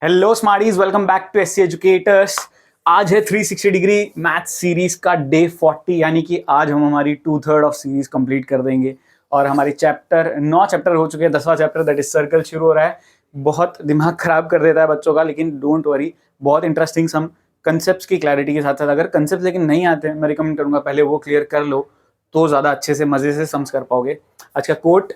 Hello smarties, welcome back to SC educators. आज है 360 degree math series का day 40, यानी कि आज हम हमारी 2/3 ऑफ सीरीज कंप्लीट कर देंगे और हमारे 9 चैप्टर हो चुके हैं। 10वां चैप्टर दैट इज सर्कल शुरू हो रहा है। बहुत दिमाग खराब कर देता है बच्चों का, लेकिन डोंट वरी, बहुत इंटरेस्टिंग सम कंसेप्ट की क्लैरिटी के साथ साथ। अगर कंसेप्ट लेकिन नहीं आते हैं, मैं रिकमेंड करूंगा पहले वो क्लियर कर लो, तो ज्यादा अच्छे से मजे से सम्स कर पाओगे। आज का quote,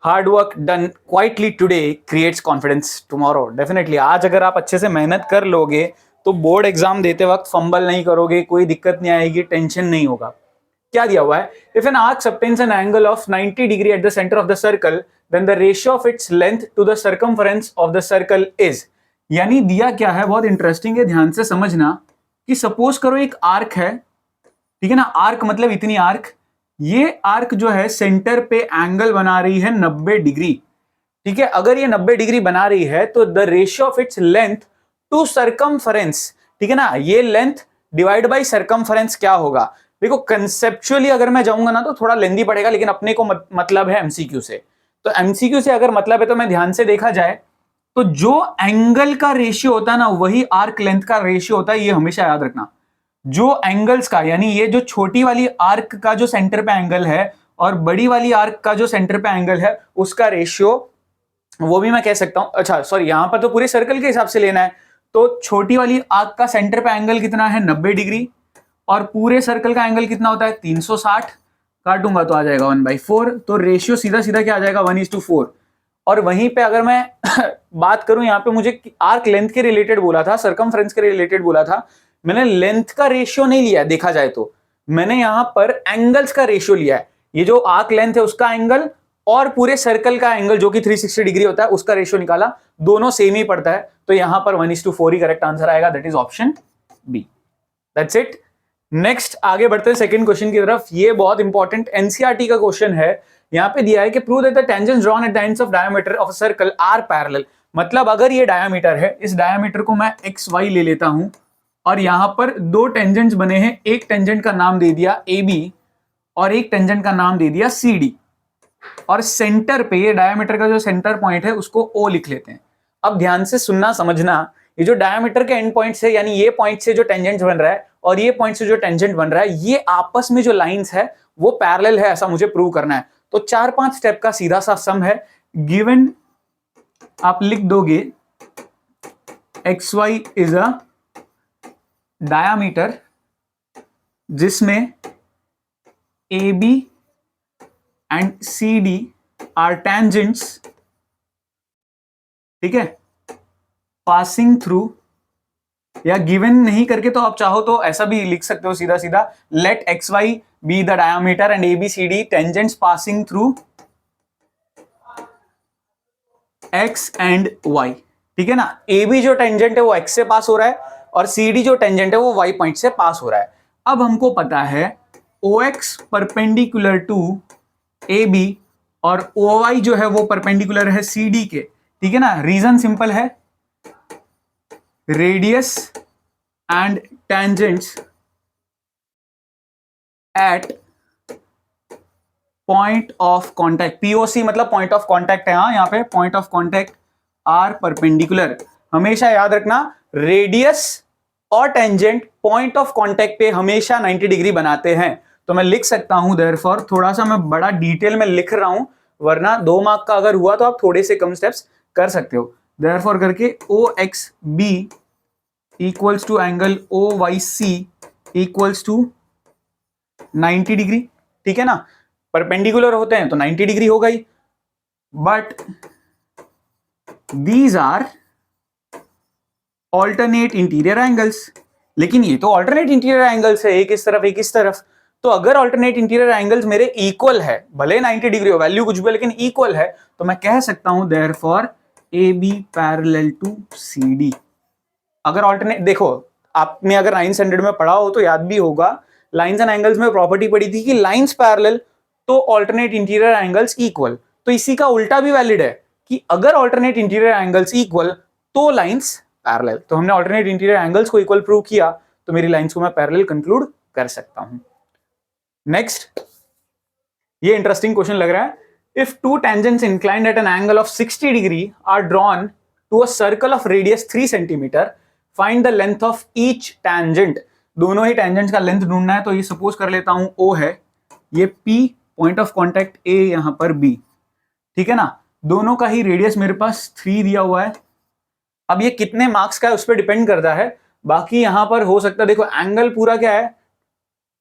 hard work done quietly today creates confidence tomorrow. Definitely आज अगर आप अच्छे से मेहनत कर लोगे तो बोर्ड एग्जाम देते वक्त फंबल नहीं करोगे, कोई दिक्कत नहीं आएगी, टेंशन नहीं होगा। क्या दिया हुआ है? If an arc subtends an angle of 90 degree at the centre of the circle, then the ratio of its length to the circumference of the circle is. यानी दिया क्या है, बहुत इंटरेस्टिंग है, ध्यान से समझना। कि सपोज करो एक आर्क है, ठीक है ना। आर्क मतलब इतनी आर्क, ये आर्क जो है सेंटर पे एंगल बना रही है 90 डिग्री। ठीक है, अगर ये 90 डिग्री बना रही है तो the ratio of its length to circumference, ठीक है ना, ये लेंथ डिवाइड बाय सरकमफरेंस क्या होगा। देखो कंसेप्चुअली अगर मैं जाऊंगा ना तो थोड़ा लेंदी पड़ेगा, लेकिन अपने को मतलब है एमसीक्यू से। तो एमसीक्यू से अगर मतलब है तो मैं ध्यान से देखा जाए तो जो एंगल का रेशियो होता है ना, वही आर्क लेंथ का रेशियो होता है। ये हमेशा याद रखना। जो एंगल्स का, यानी ये जो छोटी वाली आर्क का जो सेंटर पे एंगल है और बड़ी वाली आर्क का जो सेंटर पे एंगल है, उसका रेशियो, वो भी मैं कह सकता हूं। अच्छा सॉरी, यहां पर तो पूरे सर्कल के हिसाब से लेना है। तो छोटी वाली आर्क का सेंटर पे एंगल कितना है? 90 डिग्री। और पूरे सर्कल का एंगल कितना होता है? 360। काटूंगा तो आ जाएगा 1/4। तो रेशियो सीधा सीधा क्या आ जाएगा? 1:4। और वहीं पे अगर मैं बात करूं, यहां पे मुझे आर्क लेंथ के रिलेटेड बोला था, सरकमफ्रेंस के रिलेटेड बोला था। मैंने लेंथ का रेशियो नहीं लिया, देखा जाए तो मैंने यहां पर एंगल्स का रेशियो लिया है। ये जो आर्क लेंथ है उसका एंगल और पूरे सर्कल का एंगल जो कि 360 डिग्री होता है, उसका रेशियो निकाला। दोनों सेम ही पड़ता है, तो यहां पर 1:4 ही करेक्ट आंसर आएगा। That is option B. That's it. Next आगे बढ़ते हैं सेकंड क्वेश्चन की तरफ। ये बहुत इंपॉर्टेंट एनसीईआरटी का क्वेश्चन है। यहां पे दिया है कि prove that the tangents drawn at the ends of diameter of a circle are parallel. मतलब अगर ये डायमीटर है, इस डायमीटर को मैं एक्स वाई ले लेता हूं और यहां पर दो टेंजेंट्स बने हैं। एक टेंजेंट का नाम दे दिया ए बी और एक टेंजेंट का नाम दे दिया सी डी। और सेंटर पे, ये डायमीटर का जो सेंटर पॉइंट है उसको ओ लिख लेते हैं। अब ध्यान से सुनना समझना, ये जो डायमीटर के एंड पॉइंट है, यानी ये पॉइंट से जो टेंजेंट बन रहा है और ये पॉइंट से जो टेंजेंट बन रहा है, ये आपस में जो लाइंस है वो पैरेलल है, ऐसा मुझे प्रूव करना है। तो 4-5 स्टेप का सीधा सा सम है। गिवन आप लिख दोगे x y is a diameter जिसमें A B and C D are tangents, ठीक है, पासिंग थ्रू। या गिवन नहीं करके तो आप चाहो तो ऐसा भी लिख सकते हो सीधा सीधा, let X Y be the diameter and A B C D tangents passing through X and Y. ठीक है ना, ए बी जो टेंजेंट है वो एक्स से पास हो रहा है और सी डी जो टेंजेंट है वो वाई पॉइंट से पास हो रहा है। अब हमको पता है O X perpendicular to A B और ओ वाई जो है वो परपेंडिकुलर है सी डी के। ठीक है ना, रीजन सिंपल है, radius and tangents at point of contact, POC मतलब पॉइंट ऑफ कॉन्टैक्ट है। हाँ, यहां पे point of contact are perpendicular. हमेशा याद रखना, रेडियस और टेंजेंट पॉइंट ऑफ कॉन्टैक्ट पे हमेशा 90 डिग्री बनाते हैं। तो मैं लिख सकता हूं देयरफॉर, थोड़ा सा मैं बड़ा डिटेल में लिख रहा हूं, वरना 2 मार्क का अगर हुआ तो आप थोड़े से कम स्टेप्स कर सकते हो। देयरफॉर करके O X B equals to angle O Y C equals to 90 degree. ठीक है ना, परपेंडिकुलर होते हैं तो 90 डिग्री हो गई। But these are alternate interior angles. लेकिन ये तो ऑल्टरनेट इंटीरियर एंगल्स है, एक इस तरफ एक इस तरफ। तो अगर ऑल्टरनेट इंटीरियर एंगल्स मेरे इक्वल है, भले 90 डिग्री हो, वैल्यू कुछ भी, लेकिन इक्वल है, तो मैं कह सकता हूं therefore A B parallel to C D. अगर ऑल्टरनेट, देखो आपने अगर 9th स्टैंडर्ड में पढ़ा हो तो याद भी होगा, लाइंस एंड एंगल्स में प्रॉपर्टी पड़ी थी कि लाइंस पैरेलल तो ऑल्टरनेट इंटीरियर एंगल्स इक्वल। तो इसी का उल्टा भी वैलिड है कि अगर ऑल्टरनेट इंटीरियर एंगल्स इक्वल तो लाइंस पैरेलल। तो हमने ऑल्टरनेट इंटीरियर एंगल्स को इक्वल प्रूव किया, तो मेरी लाइंस को मैं पैरेलल कंक्लूड कर सकता हूं। नेक्स्ट, ये इंटरेस्टिंग क्वेश्चन लग रहा है। If two tangents inclined at an angle of 60 degree are drawn to a circle of radius 3 centimetre, find the length of each tangent. दोनों ही टैंजेंट का लेंथ ढूंढना है, तो ये सपोज कर लेता हूं O है, ये P point of contact A, यहां पर B, ठीक है ना। दोनों का ही रेडियस मेरे पास 3 दिया हुआ है। अब ये कितने मार्क्स का है उस पर डिपेंड करता है। बाकी यहां पर हो सकता है, देखो एंगल पूरा क्या है,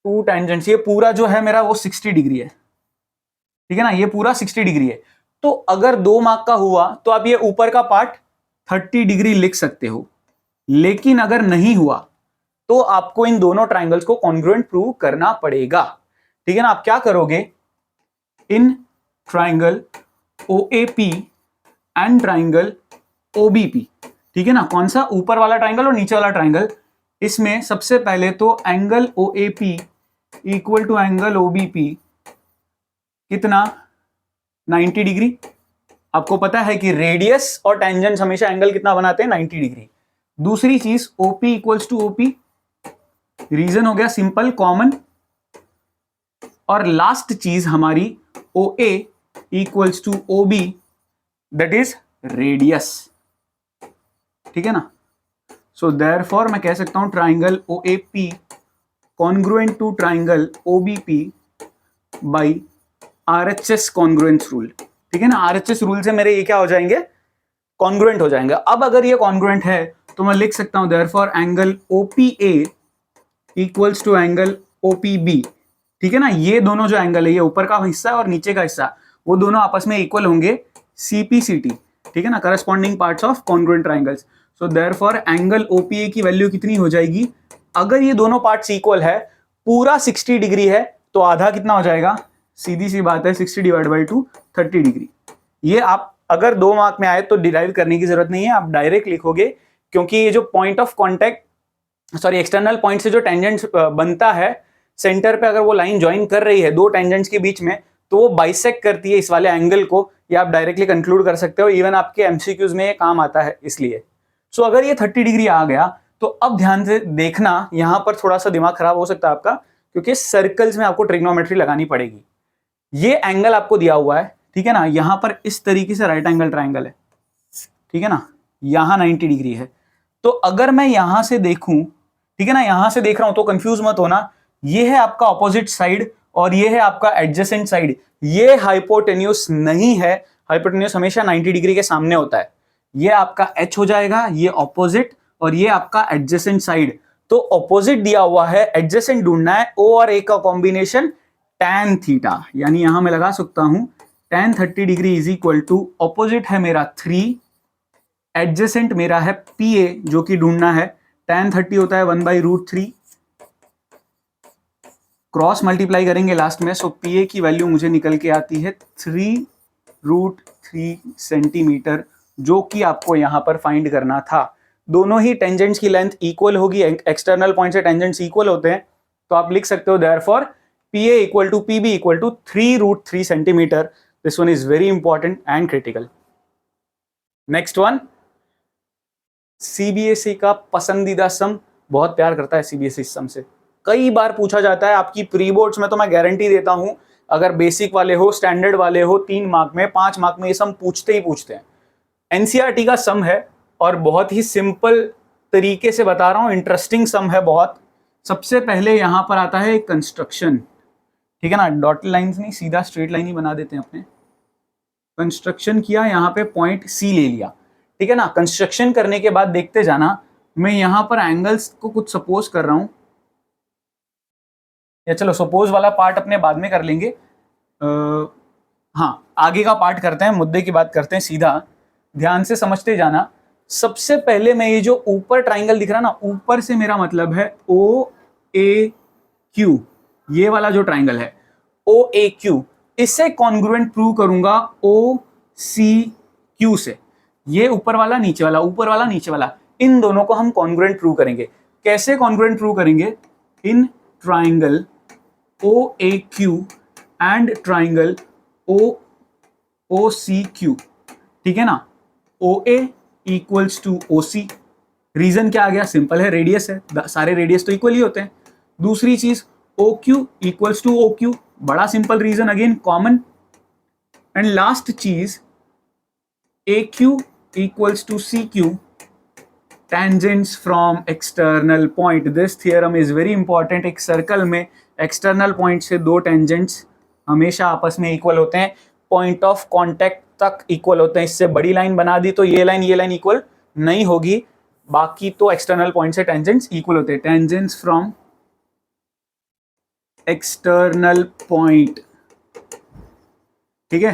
2 टैंजेंट्स, ये पूरा जो है मेरा वो 60 डिग्री है, ठीक है ना, ये पूरा 60 डिग्री है। तो अगर 2 मार्क का हुआ तो आप ये ऊपर का पार्ट 30 डिग्री लिख सकते हो, लेकिन अगर नहीं हुआ तो आपको इन दोनों ट्राइंगल्स को कॉन्ग्रुएंट प्रूव करना पड़ेगा, ठीक है ना। आप क्या करोगे, in triangle OAP and triangle OBP, ठीक है ना, कौन सा, ऊपर वाला ट्राइंगल और नीचे वाला ट्राइंगल, इसमें सबसे पहले तो angle OAP equal to angle OBP कितना, 90 डिग्री। आपको पता है कि रेडियस और टेंजेंट हमेशा एंगल कितना बनाते हैं, 90 डिग्री। दूसरी चीज OP equals to OP, reason हो गया सिंपल कॉमन। और लास्ट चीज हमारी OA equals to OB, that is radius, ठीक है ना। सो देयरफॉर मैं कह सकता हूं triangle OAP congruent to triangle OBP by RHS congruence rule, ठीक है ना। RHS रूल से मेरे ये क्या हो जाएंगे, कॉन्ग्रुएंट हो जाएंगे। अब अगर ये कॉन्ग्रुएंट है तो मैं लिख सकता हूं therefore angle OPA equals to angle OPB, ठीक है ना। ये दोनों जो एंगल है, ये ऊपर का हिस्सा और नीचे का हिस्सा, वो दोनों आपस में इक्वल होंगे, CPCT, ठीक है ना, corresponding parts of congruent triangles. So therefore angle OPA की वैल्यू कितनी हो जाएगी, अगर ये दोनों पार्ट्स इक्वल है, पूरा 60 डिग्री है, तो आधा कितना हो जाएगा, सीधी सी बात है 60 डिवाइड बाई 2 30 डिग्री। ये आप अगर 2 मार्क में आए तो डिराइव करने की जरूरत नहीं है, आप डायरेक्ट लिखोगे, क्योंकि ये जो point of contact, sorry external point से जो टेंजेंट बनता है सेंटर पे, अगर वो लाइन ज्वाइन कर रही है 2 टेंजेंट्स के बीच में, तो वो बाइसेक्ट करती है इस वाले एंगल को, ये आप डायरेक्टली कंक्लूड कर सकते हो। इवन आपके MCQs में ये काम आता है इसलिए। सो अगर ये 30 डिग्री आ गया तो अब ध्यान से देखना, यहां पर थोड़ा सा दिमाग खराब हो सकता है आपका, क्योंकि सर्कल्स में आपको ट्रिग्नोमेट्री लगानी पड़ेगी। ये एंगल आपको दिया हुआ है, ठीक है ना, यहां पर इस तरीके से राइट एंगल ट्राइंगल है, ठीक है ना, यहां 90 डिग्री है। तो अगर मैं यहां से देखूं, ठीक है ना, यहां से देख रहा हूं, तो कंफ्यूज मत होना, ये है आपका ऑपोजिट साइड और ये है आपका एडजेसेंट साइड। ये हाइपोटेन्यूस नहीं है, हाइपोटेन्यूस हमेशा 90 डिग्री के सामने होता है। ये आपका H हो जाएगा, ये ऑपोजिट, और ये आपका एडजेसेंट साइड। तो ऑपोजिट दिया हुआ है, एडजेसेंट ढूंढना है, O और A का कॉम्बिनेशन tan थीटा, यानी यहां मैं लगा सकता हूं tan 30 degree is equal to, opposite है मेरा 3, एडजेसेंट मेरा है PA जो कि ढूंढना है, tan 30 होता है 1/√3, क्रॉस मल्टीप्लाई करेंगे लास्ट में, सो PA की वैल्यू मुझे निकल के आती है 3√3 सेंटीमीटर, जो कि आपको यहां पर फाइंड करना था। दोनों ही टेंजेंट्स की लेंथ इक्वल होगी, एक्सटर्नल पॉइंट से टेंजेंट्स इक्वल होते हैं, तो आप लिख सकते हो therefore PA equal to PB equal to 3√3 centimetre. This one is very important and critical. Next one, CBSE का पसंदीदा सम, बहुत प्यार करता है CBSE इस सम से, कई बार पूछा जाता है आपकी प्री बोर्ड्स में, तो मैं गारंटी देता हूं अगर बेसिक वाले हो, स्टैंडर्ड वाले हो, 3 मार्क में, 5 मार्क में ये सम पूछते ही पूछते हैं। NCERT का सम है और बहुत ही सिंपल तरीके से बता रहा हूं, इंटरेस्टिंग सम है बहुत। सबसे पहले यहां पर आता है कंस्ट्रक्शन, ठीक है ना, डॉटेड लाइंस नहीं, सीधा स्ट्रेट लाइन ही बना देते हैं अपने। कंस्ट्रक्शन किया, यहां पे पॉइंट C ले लिया, ठीक है ना। कंस्ट्रक्शन करने के बाद देखते जाना, मैं यहां पर एंगल्स को कुछ सपोज कर रहा हूं, या चलो सपोज वाला पार्ट अपने बाद में कर लेंगे, हाँ आगे का पार्ट करते हैं, मुद्दे की बात करते हैं सीधा, ध्यान से समझते जाना। सबसे पहले मैं ये जो ऊपर ट्राइंगल दिख रहा है ना, ऊपर से मेरा मतलब है OAQ, ये वाला जो ट्राइंगल है OAQ, इससे कॉन्ग्रुएंट प्रूव करूंगा OCQ से। ये ऊपर वाला नीचे वाला, ऊपर वाला नीचे वाला, इन दोनों को हम कॉन्ग्रुएंट प्रूव करेंगे। कैसे कॉन्ग्रुएंट प्रूव करेंगे, in triangle OAQ and triangle OCQ, ठीक है ना। OA equals to OC, reason क्या आ गया, सिंपल है, रेडियस है, सारे रेडियस तो इक्वल ही होते हैं। दूसरी चीज OQ इक्वल्स टू OQ, बड़ा simple reason, again common. And last चीज AQ equals to CQ tangents from external point. This theorem is very important. एक सर्कल में एक्सटर्नल पॉइंट से दो टेंजेंट्स हमेशा आपस में इक्वल होते हैं, पॉइंट ऑफ कांटेक्ट तक इक्वल होते हैं. इससे बड़ी लाइन बना दी तो ये लाइन इक्वल नहीं होगी, बाकी तो एक्सटर्नल पॉइंट से टेंजेंट्स इक्वल होते हैं. टेंजेंट्स फ्रॉम एक्सटर्नल पॉइंट, ठीक है,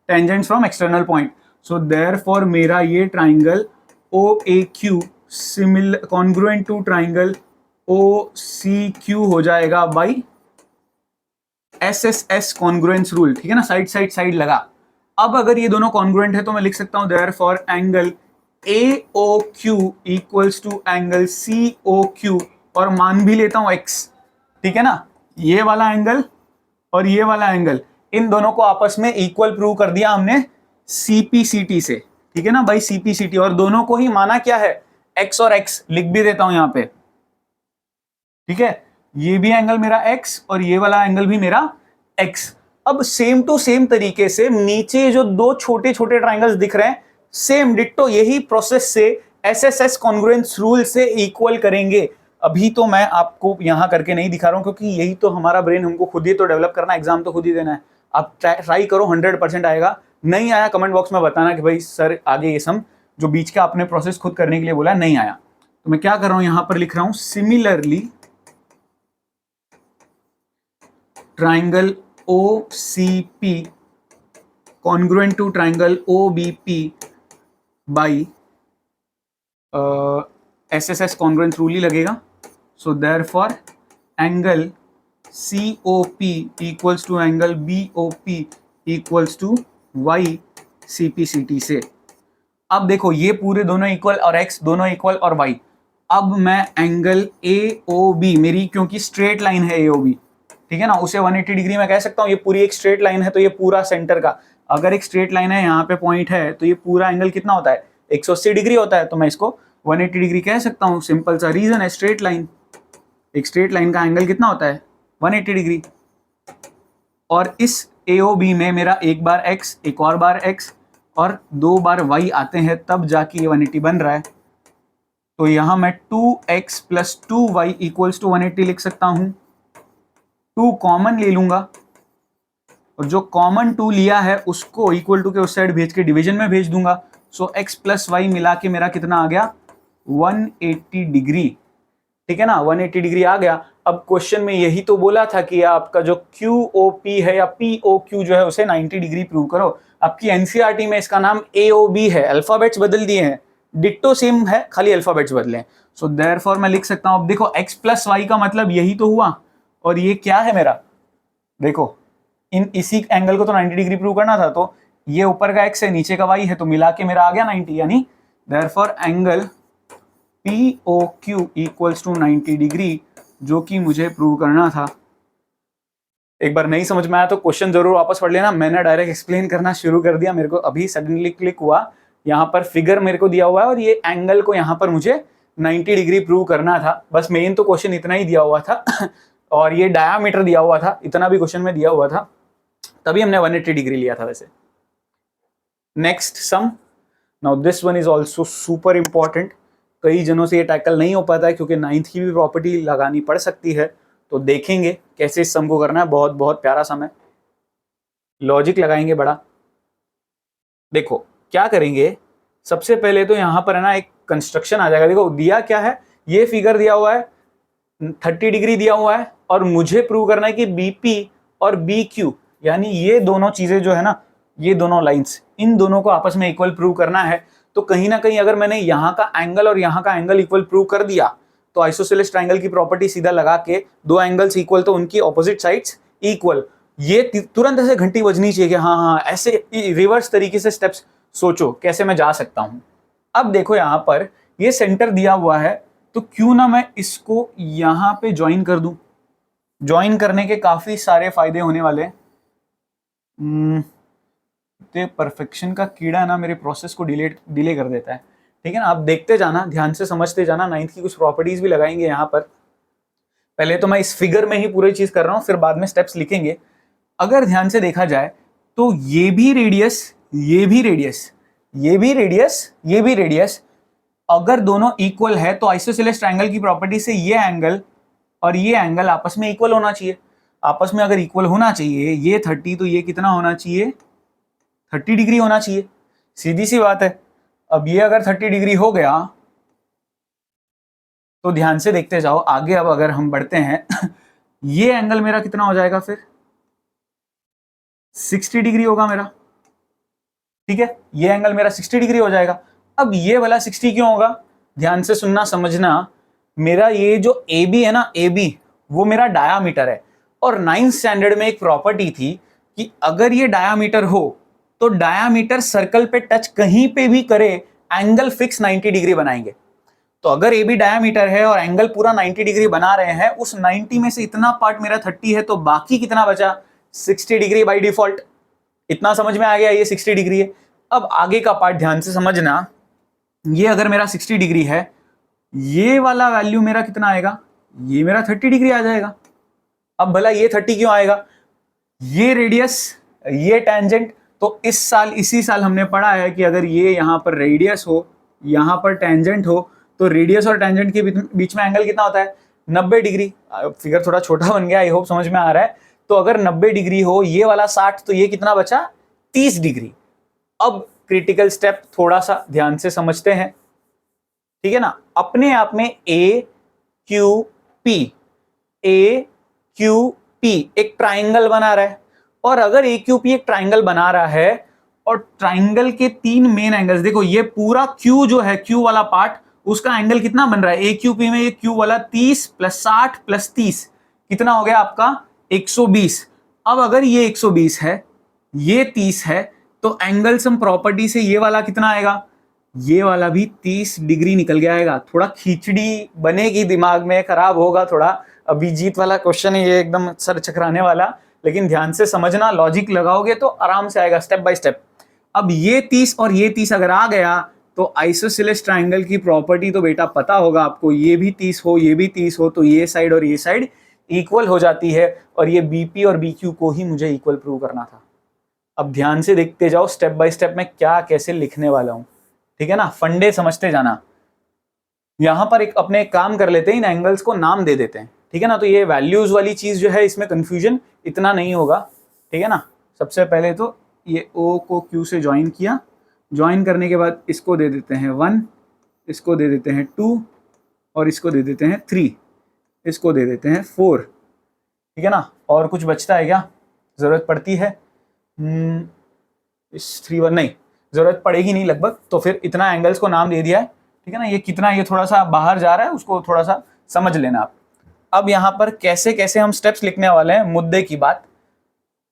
tangents from external point. So therefore मेरा ये triangle OAQ similar congruent to triangle OCQ हो जाएगा बाई SSS कॉन्ग्रुएंस रूल, ठीक है ना, साइड लगा. अब अगर ये दोनों कॉन्ग्रुएंट है तो मैं लिख सकता हूं therefore angle AOQ equals to angle COQ, और मान भी लेता हूं x, ठीक है ना. ये वाला एंगल और ये वाला एंगल, इन दोनों को आपस में इक्वल प्रूव कर दिया हमने CPCT से, ठीक है ना, बाई CPCT. और दोनों को ही माना क्या है, x और x. लिख भी देता हूं यहां पे, ठीक है. ये भी एंगल मेरा x और ये वाला एंगल भी मेरा x. अब सेम टू सेम तरीके से नीचे जो दो छोटे छोटे ट्राइंगल्स दिख रहे हैं, सेम डिट्टो यही प्रोसेस से SSS कॉन्ग्रुएंस रूल से इक्वल करेंगे. अभी तो मैं आपको यहां करके नहीं दिखा रहा हूं, क्योंकि यही तो हमारा ब्रेन हमको खुद ही तो डेवलप करना है, एग्जाम तो खुद ही देना है. आप ट्राई करो, 100% आएगा. नहीं आया कमेंट बॉक्स में बताना कि भाई सर आगे ये सम जो बीच का आपने प्रोसेस खुद करने के लिए बोला नहीं आया. तो मैं क्या कर रहा हूं, यहां पर लिख रहा हूं similarly triangle OCP congruent to triangle OBP by SSS congruence rule ही लगेगा. So therefore angle COP equals to angle BOP equals to Y CPCT से. अब देखो ये पूरे दोनों इक्वल और x दोनों इक्वल और y. अब मैं एंगल AOB, मेरी क्योंकि स्ट्रेट लाइन है AOB, ठीक है ना, उसे 180 डिग्री में कह सकता हूं. ये पूरी एक स्ट्रेट लाइन है तो ये पूरा सेंटर का, अगर एक स्ट्रेट लाइन है यहाँ पे पॉइंट है तो ये पूरा एंगल कितना होता है, 180 डिग्री होता है. तो मैं इसको 180 डिग्री कह सकता हूँ. सिंपल सा रीजन है, स्ट्रेट लाइन, एक स्ट्रेट लाइन का एंगल कितना होता है 180 डिग्री. और इस AOB में मेरा एक बार x, एक और बार x और दो बार y आते हैं, तब जाके ये 180 बन रहा है. तो यहां मैं 2x plus 2y equals to 180 लिख सकता हूं. 2 कॉमन ले लूंगा और जो कॉमन 2 लिया है उसको इक्वल टू के उस साइड भेज के डिवीजन में भेज दूंगा. सो x प्लस वाई मिला के मेरा कितना आ गया 180 डिग्री, ठीक है ना, 180 डिग्री आ गया. अब क्वेश्चन में यही तो बोला था कि आपका जो QOP है या POQ जो है उसे 90 डिग्री प्रूव करो. आपकी NCERT में इसका नाम AOB है, अल्फाबेट्स बदल दिए हैं, डिट्टो सेम है, खाली अल्फाबेट्स बदले. सो देयरफॉर मैं लिख सकता हूं, अब देखो x प्लस वाई का मतलब यही तो हुआ, और ये क्या है मेरा, देखो इसी एंगल को तो 90 डिग्री प्रूव करना था. तो ये ऊपर का x है, नीचे का y है, तो मिला के मेरा आ गया 90. यानी therefore angle POQ equals to 90 degree, जो कि मुझे प्रूव करना था. एक बार नहीं समझ में आया तो क्वेश्चन जरूर वापस पढ़ लेना. मैंने डायरेक्ट एक्सप्लेन करना शुरू कर दिया, मेरे को अभी सडनली क्लिक हुआ. यहाँ पर फिगर मेरे को दिया हुआ है और ये एंगल को यहाँ पर मुझे 90 डिग्री प्रूव करना था. बस मेन तो क्वेश्चन इतना ही दिया हुआ था और ये डायामीटर दिया हुआ था, इतना भी क्वेश्चन में दिया हुआ था, तभी हमने 180 डिग्री लिया था. वैसे next sum, now this one is also super important. कई जनों से ये टैकल नहीं हो पाता है क्योंकि 9th की भी प्रॉपर्टी लगानी पड़ सकती है. तो देखेंगे कैसे इस सम को करना है. बहुत बहुत प्यारा सम है, लॉजिक लगाएंगे बड़ा. देखो क्या करेंगे, सबसे पहले तो यहाँ पर है ना एक कंस्ट्रक्शन आ जाएगा. देखो दिया क्या है, ये फिगर दिया हुआ है, 30 डिग्री दिया हुआ है, और मुझे प्रूव करना है कि BP और BQ यानी ये दोनों चीजें जो है ना, ये दोनों लाइंस, इन दोनों को आपस में इक्वल प्रूव करना है. तो कहीं ना कहीं अगर मैंने यहाँ का एंगल और यहाँ का एंगल इक्वल प्रूव कर दिया तो आइसोसेलेस ट्राइंगल की प्रॉपर्टी सीधा लगा के दो एंगल्स इक्वल तो उनकी ऑपोजिट साइड्स इक्वल. ये तुरंत ऐसे घंटी बजनी चाहिए कि हाँ हाँ, ऐसे रिवर्स तरीके से स्टेप्स सोचो कैसे मैं जा सकता हूं. अब देखो यहाँ पर ये सेंटर दिया हुआ है, तो क्यों ना मैं इसको यहाँ पे ज्वाइन कर दूं. ज्वाइन करने के काफी सारे फायदे होने वाले हैं. तो परफेक्शन का कीड़ा ना मेरे प्रोसेस को डिले कर देता है, ठीक है ना. आप देखते जाना, ध्यान से समझते जाना. 9th की कुछ प्रॉपर्टीज भी लगाएंगे यहाँ पर. पहले तो मैं इस फिगर में ही पूरी चीज कर रहा हूँ, फिर बाद में स्टेप्स लिखेंगे. अगर ध्यान से देखा जाए तो ये भी रेडियस ये भी रेडियस, ये भी रेडियस, अगर दोनों इक्वल है तो आइसोसेलेस ट्रायंगल की प्रॉपर्टी से ये एंगल और ये एंगल आपस में इक्वल होना चाहिए। आपस में अगर इक्वल होना चाहिए, ये 30 तो ये कितना होना चाहिए, 30 डिग्री होना चाहिए। सीधी सी बात है। अब ये अगर 30 डिग्री हो गया तो ध्यान से देखते जाओ आगे। अब अगर हम बढ़ते हैं ये एंगल मेरा कितना हो जाएगा फिर, 60 डिग्री होगा मेरा, ठीक है। ये एंगल मेरा 60 डिग्री हो जाएगा। अब ये वाला 60 क्यों होगा, ध्यान से सुनना समझना। मेरा ये जो ए बी है ना, ए बी वो मेरा डायामीटर है। और 9th स्टैंडर्ड में एक प्रॉपर्टी थी कि अगर ये डायामीटर हो तो डायामीटर सर्कल पे टच कहीं पे भी करे, एंगल फिक्स 90 डिग्री बनाएंगे। तो अगर ए बी डायामीटर है और एंगल पूरा 90 डिग्री बना रहे हैं, उस 90 में से इतना पार्ट मेरा 30 है, तो बाकी कितना बचा, 60 डिग्री बाई डिफॉल्ट। इतना समझ में आ गया, ये 60 डिग्री है। अब आगे का पार्ट ध्यान से समझना। ये अगर मेरा 60 डिग्री है, ये वाला वैल्यू मेरा कितना आएगा, ये मेरा 30 डिग्री आ जाएगा। अब भला ये 30 क्यों आएगा, ये रेडियस, ये टेंजेंट। तो इसी साल हमने पढ़ा है कि अगर ये यहां पर रेडियस हो, यहां पर टेंजेंट हो, तो रेडियस और टेंजेंट के बीच में एंगल कितना होता है, 90 डिग्री। फिगर थोड़ा छोटा बन गया, आई होप समझ में आ रहा है। तो अगर 90 डिग्री हो, ये वाला 60, तो ये कितना बचा, 30 डिग्री। अब क्रिटिकल स्टेप थोड़ा सा ध्यान से समझते हैं, ठीक है ना। अपने आप में ए क्यू पी एक ट्राइंगल बना रहा है। और अगर ए क्यू पी एक ट्राइंगल बना रहा है और ट्राइंगल के 3 मेन एंगल्स, देखो ये पूरा क्यू जो है, क्यू वाला पार्ट, उसका एंगल कितना बन रहा है, ए क्यू पी में ये क्यू वाला 30 + 60 + 30 कितना हो गया आपका, 120। अब अगर ये 120 है, ये 30 है, तो एंगल सम प्रॉपर्टी से ये वाला कितना आएगा, ये वाला भी 30 डिग्री निकल के आएगा। थोड़ा खिचड़ी बनेगी दिमाग में, खराब होगा थोड़ा। अभिजीत वाला क्वेश्चन है ये, एकदम सर चकराने वाला, लेकिन ध्यान से समझना, लॉजिक लगाओगे तो आराम से आएगा, स्टेप बाय स्टेप। अब ये 30 और ये 30 अगर आ गया तो आइसोसेलेस ट्राइंगल की प्रॉपर्टी तो बेटा पता होगा आपको, ये भी 30 हो, ये भी 30 हो, तो ये साइड और ये साइड इक्वल हो जाती है। और ये बीपी और बीक्यू को ही मुझे इक्वल प्रूव करना था। अब ध्यान से देखते जाओ स्टेप बाय स्टेप में क्या कैसे लिखने वाला हूं, ठीक है ना। फंडे समझते जाना। यहां पर एक अपने काम कर लेते हैं, इन एंगल्स को नाम दे देते हैं, ठीक है ना। तो ये वैल्यूज वाली चीज जो है, इसमें कंफ्यूजन इतना नहीं होगा, ठीक है ना। सबसे पहले तो ये O को Q से ज्वाइन किया, ज्वाइन करने के बाद इसको दे देते हैं 1, इसको दे देते हैं 2, और इसको दे देते हैं 3, इसको दे देते हैं 4, ठीक है ना। और कुछ बचता है क्या, जरूरत पड़ती है, इस 3 1 नहीं, जरूरत पड़ेगी नहीं लगभग। तो फिर इतना एंगल्स को नाम दे दिया है, ठीक है ना। ये कितना, ये थोड़ा सा बाहर जा रहा है, उसको थोड़ा सा समझ लेना आप। अब यहाँ पर कैसे कैसे हम स्टेप्स लिखने वाले हैं, मुद्दे की बात।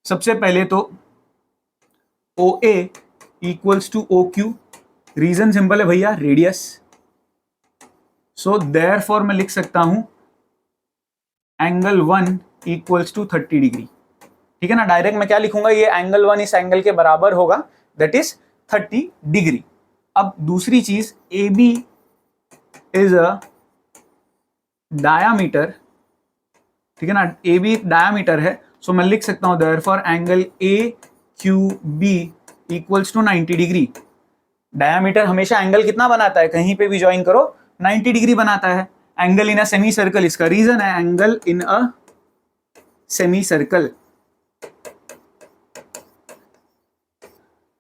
सबसे पहले तो OA = OQ, रीजन सिंपल है भैया, रेडियस। सो देयरफॉर मैं लिख सकता हूं एंगल 1 = 30 डिग्री, ठीक है ना। डायरेक्ट मैं क्या लिखूंगा, ये एंगल 1 इस एंगल के बराबर होगा, दैट इज 30 डिग्री। अब दूसरी चीज, AB इज अ डायामीटर, ठीक है ना। AB डायामीटर है, सो मैं लिख सकता हूं therefore angle AQB = 90 degree. Diameter हमेशा एंगल कितना बनाता है, कहीं पे भी ज्वाइन करो 90 डिग्री बनाता है। Angle in a semi circle, इसका रीजन है angle in a semi circle,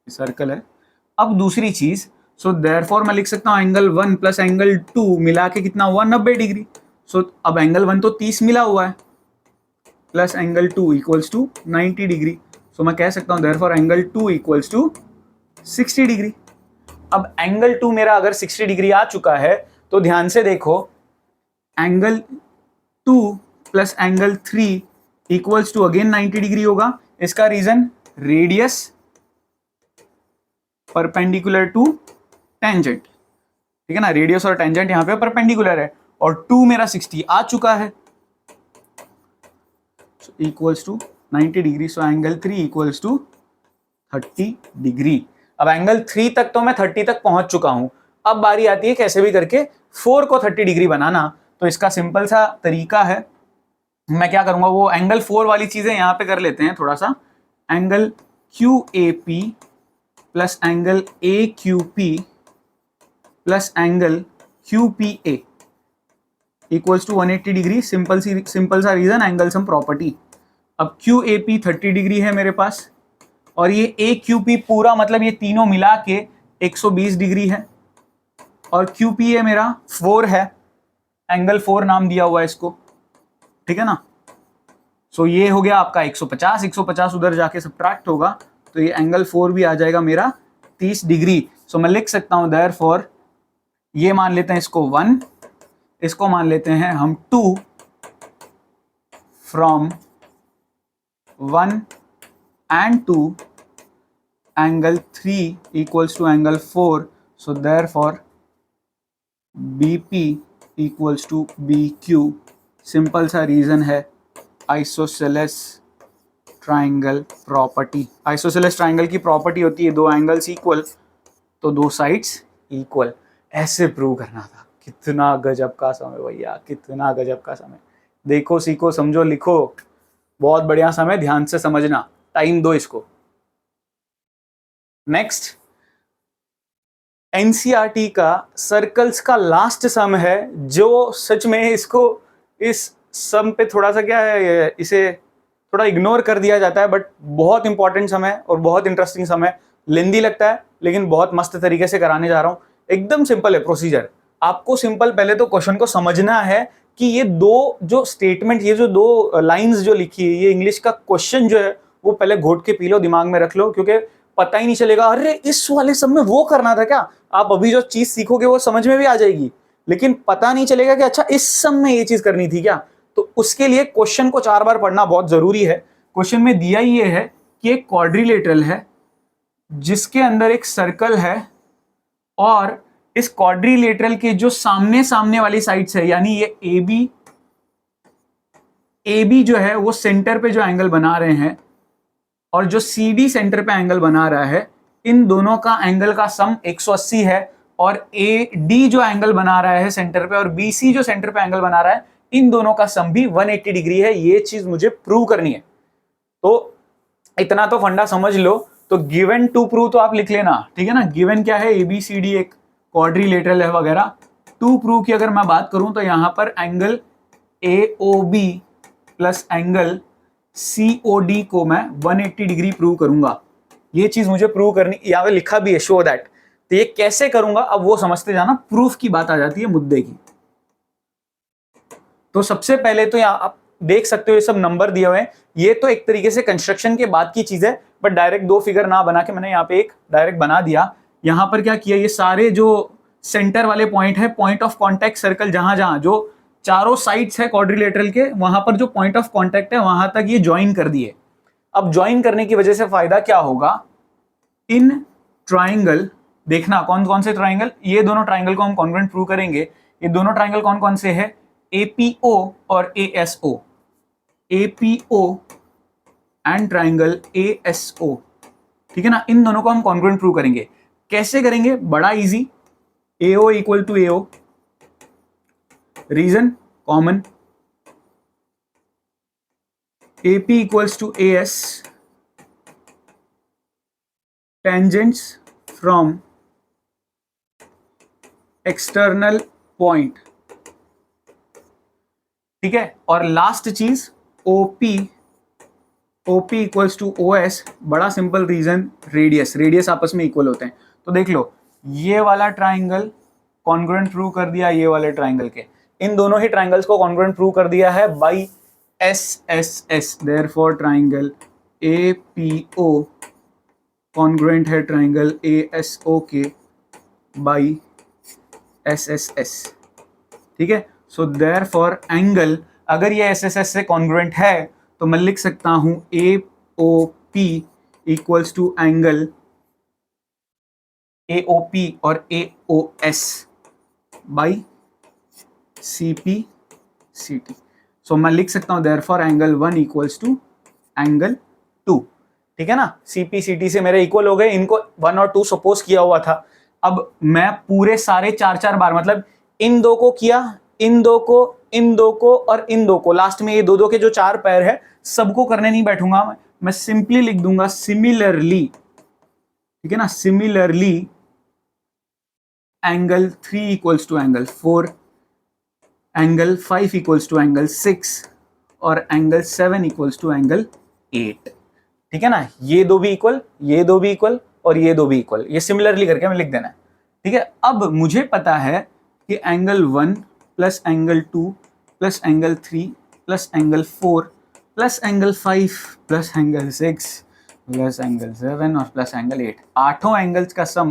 circle है। अब दूसरी चीज, सो देयरफॉर मैं लिख सकता हूं एंगल 1 + एंगल 2 मिला के कितना हुआ, 90 डिग्री। सो अब एंगल 1 तो 30 मिला हुआ है, प्लस एंगल 2 = 90 डिग्री। सो मैं कह सकता हूं देयरफॉर एंगल 2 = 60 डिग्री। अब एंगल 2 मेरा अगर 60 डिग्री आ चुका है, तो ध्यान से देखो, एंगल 2 + एंगल 3 = अगेन 90 डिग्री होगा। इसका reason, radius perpendicular to tangent, ठीक है ना। रेडियस और टेंजेंट यहां पे परपेंडिकुलर है, और 2 मेरा 60 आ चुका है, = 90 डिग्री। So angle 3 = 30 degree. अब एंगल 3 तक तो मैं 30 तक पहुंच चुका हूं। अब बारी आती है कैसे भी करके 4 को 30 डिग्री बनाना। तो इसका सिंपल सा तरीका है, मैं क्या करूंगा, वो एंगल 4 वाली चीजें यहां पे कर लेते हैं थोड़ा सा। Angle QAP plus angle A Q P plus angle Q P A equals to 180 degree. Simple सा रीजन, एंगल सम प्रॉपर्टी। अब क्यू ए पी 30 डिग्री है मेरे पास, और ये ए क्यू पी पूरा मतलब ये तीनों मिला के 120 डिग्री है, और क्यू पी ए मेरा 4 है, एंगल 4 नाम दिया हुआ है इसको, ठीक है ना। सो ये हो गया आपका 150, 150 उधर जाके सब्ट्रैक्ट होगा तो ये एंगल 4 भी आ जाएगा मेरा 30 डिग्री। सो मैं लिख सकता हूं देयरफॉर, ये मान लेते हैं इसको 1, इसको मान लेते हैं हम 2, from 1 and 2 angle 3 equals to angle 4, so therefore BP equals to BQ। Simple सा रीजन है, isosceles triangle property. Isosceles triangle की प्रॉपर्टी होती है दो एंगल्स इक्वल तो दो साइड्स इक्वल। ऐसे प्रूव करना था। कितना गजब का समय भैया, कितना गजब का समय। देखो, सीखो, समझो, लिखो, बहुत बढ़िया समय। ध्यान से समझना, टाइम दो इसको। नेक्स्ट, एनसीईआरटी का सर्कल्स का लास्ट सम है, जो सच में इसको, इस सम पे थोड़ा सा क्या है, इसे थोड़ा इग्नोर कर दिया जाता है, बट बहुत इंपॉर्टेंट सम है और बहुत इंटरेस्टिंग सम है। लेंदी लगता है लेकिन बहुत मस्त तरीके से कराने जा रहा हूं। एकदम सिंपल है प्रोसीजर। आपको सिंपल पहले तो क्वेश्चन को समझना है कि ये दो जो स्टेटमेंट, ये जो दो लाइंस जो लिखी है, ये इंग्लिश का क्वेश्चन जो है वो पहले घोट के पी लो, दिमाग में रख लो, क्योंकि पता ही नहीं चलेगा अरे इस वाले सब में वो करना था क्या। आप अभी जो चीज सीखोगे वो समझ में भी आ जाएगी, लेकिन पता नहीं चलेगा कि अच्छा इस सम में ये चीज करनी थी क्या। तो उसके लिए क्वेश्चन को 4 बार पढ़ना बहुत जरूरी है। क्वेश्चन में दिया ये है कि एक क्वाड्रिलेटरल है जिसके अंदर एक सर्कल है, और इस क्वाड्रिलेटरल के जो सामने सामने वाली साइड्स है, यानी ये ए बी जो है वो सेंटर पे जो एंगल बना रहे हैं, और जो सी डी सेंटर पे एंगल बना रहा है, इन दोनों का एंगल का सम 180 है, और ए डी जो एंगल बना रहा है सेंटर पे और बी सी जो सेंटर पे एंगल बना रहा है, इन दोनों का सम भी 180 डिग्री है। ये चीज मुझे प्रूव करनी है। तो इतना तो फंडा समझ लो। तो गिवन टू प्रूव तो आप लिख लेना, ठीक है ना। गिवन क्या है, ABCD एक क्वाड्रिलेटरल है वगैरह। टू प्रूव की अगर मैं बात करूं तो यहां पर angle AOB plus angle COD को मैं 180 डिग्री प्रूव करूंगा। ये चीज मुझे प्रूव करनी, यहां पे लिखा भी है शो दैट। तो ये कैसे करूंगा अब वो समझते जाना, प्रूफ की बात आ जाती है मुद्दे की। तो सबसे पहले तो यहाँ आप देख सकते हो ये सब नंबर दिए हुए हैं। ये तो एक तरीके से कंस्ट्रक्शन के बाद की चीज है, बट डायरेक्ट दो फिगर ना बना के मैंने यहाँ पे एक डायरेक्ट बना दिया। यहाँ पर क्या किया, ये सारे जो सेंटर वाले पॉइंट है, पॉइंट ऑफ कॉन्टैक्ट सर्कल, जहां जहां जो चारों साइड्स है क्वाड्रिलेटरल के, वहां पर जो पॉइंट ऑफ कॉन्टैक्ट है वहां तक ये ज्वाइन कर दिए। अब ज्वाइन करने की वजह से फायदा क्या होगा, इन ट्राइंगल, देखना कौन कौन से ट्राइंगल, ये दोनों ट्राइंगल को हम कॉन्ग्रुएंट प्रूव करेंगे। ये दोनों ट्राइंगल कौन कौन से है, APO और ASO, APO and triangle ASO, ठीक है ना। इन दोनों को हम कॉन्ग्रुएंट प्रूव करेंगे। कैसे करेंगे, बड़ा easy. AO equal to AO, reason common, AP equals to AS, tangents from external point, ठीक है। और लास्ट चीज OP इक्वल्स टू OS, बड़ा सिंपल रीजन, रेडियस आपस में इक्वल होते हैं। तो देख लो, ये वाला ट्राइंगल कॉन्ग्रुएंट प्रूव कर दिया ये वाले ट्राइंगल के, इन दोनों ही ट्राइंगल्स को कॉन्ग्रुएंट प्रूव कर दिया है by SSS। Therefore triangle APO congruent है ट्राइंगल ASO के बाई SSS, ठीक है। सो देयरफॉर एंगल, अगर ये SSS से कॉन्ग्रुएंट है तो मैं लिख सकता हूं AOP equals to angle AOP और AOS बाई CPCT। सो मैं लिख सकता हूं therefore angle 1 equals to angle 2, ठीक है ना। CPCT से मेरे इक्वल हो गए, इनको 1 और 2 सपोज किया हुआ था। अब मैं पूरे सारे 4-4 बार, मतलब इन दो को किया, इन दो को, इन दो को और इन दो को, लास्ट में ये दो के जो 4 पैर है सबको करने नहीं बैठूंगा मैं सिंपली लिख दूंगा सिमिलरली, ठीक है ना। Similarly angle 3 equals to angle 4, angle 5 equals to angle 6 और एंगल 7 इक्वल्स टू एंगल 8। ठीक है ना, ये दो भी इक्वल, ये दो भी इक्वल और ये दो भी इक्वल, ये सिमिलरली करके हमें लिख देना है। ठीक है, अब मुझे पता है कि angle 1 plus angle 2 plus angle 3 plus angle 4 plus angle 5 plus angle 6 plus angle 7 और प्लस एंगल 8, आठों एंगल्स का सम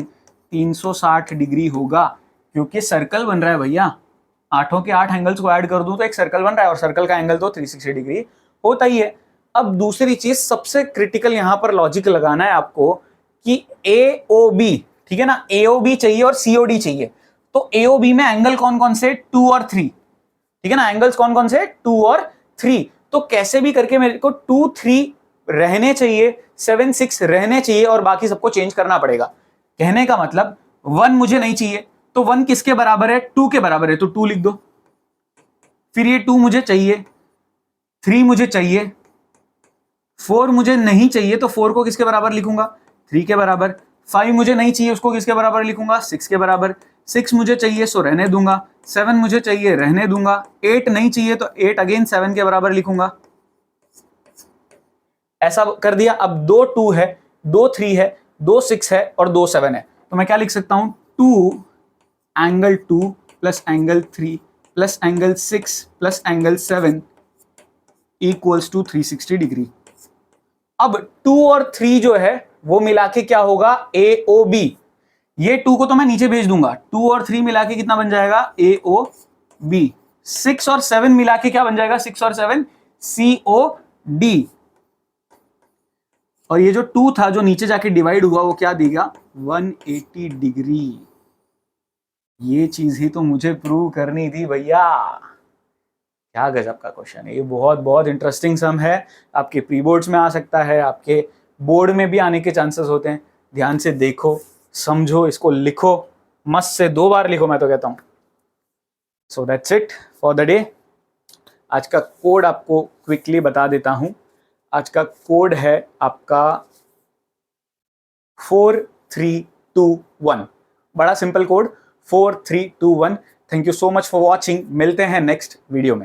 360 डिग्री होगा, क्योंकि सर्कल बन रहा है भैया। आठों के 8 एंगल्स को ऐड कर दूं तो एक सर्कल बन रहा है, और सर्कल का एंगल तो 360 डिग्री होता ही है। अब दूसरी चीज सबसे क्रिटिकल यहां पर लॉजिक लगाना है आपको कि AOB, ठीक है ना, AOB चाहिए और COD चाहिए। तो AOB में एंगल कौन कौन से, 2 और 3, ठीक है ना, एंगल्स कौन कौन से, 2 और 3। तो कैसे भी करके मेरे को 2 3 रहने चाहिए, 7 6 रहने चाहिए और बाकी सबको चेंज करना पड़ेगा। कहने का मतलब 1 मुझे नहीं चाहिए, तो 1 किसके बराबर है, 2 के बराबर है, तो 2 लिख दो। फिर ये 2 मुझे चाहिए, 3 मुझे चाहिए, 4 मुझे नहीं चाहिए, तो 4 को किसके बराबर लिखूंगा, 3 के बराबर। 5 मुझे नहीं चाहिए, उसको किसके बराबर लिखूंगा, 6 के बराबर। 6 मुझे चाहिए सो रहने दूंगा, 7 मुझे चाहिए रहने दूंगा, 8 नहीं चाहिए तो 8 अगेन 7 के बराबर लिखूंगा। ऐसा कर दिया। अब 2 2 है, 2 3 है, 2 6 है और 2 7 है, तो मैं क्या लिख सकता हूं, 2 angle 2 plus angle 3 plus angle 6 plus angle 7 equals to 360 degree. अब 2 और 3 जो है वो मिला के क्या होगा, AOB। ये 2 को तो मैं नीचे भेज दूंगा, 2 और 3 मिला के कितना बन जाएगा, AOB। 6 और 7 मिला के क्या बन जाएगा, 6 और 7 COD। और ये जो 2 था जो नीचे जाके डिवाइड हुआ वो क्या देगा, 180 डिग्री। ये चीज ही तो मुझे प्रूव करनी थी भैया। क्या गजब का क्वेश्चन है ये, बहुत बहुत इंटरेस्टिंग सम है। आपके प्री बोर्ड्स में आ सकता है, आपके बोर्ड में भी आने के चांसेस होते हैं। ध्यान से देखो, समझो, इसको लिखो, मस्त से 2 बार लिखो मैं तो कहता हूं। So that's it for the day. आज का कोड आपको क्विकली बता देता हूं। आज का कोड है आपका 4321, बड़ा simple code 4321। Thank you so much for watching, मिलते हैं नेक्स्ट वीडियो में।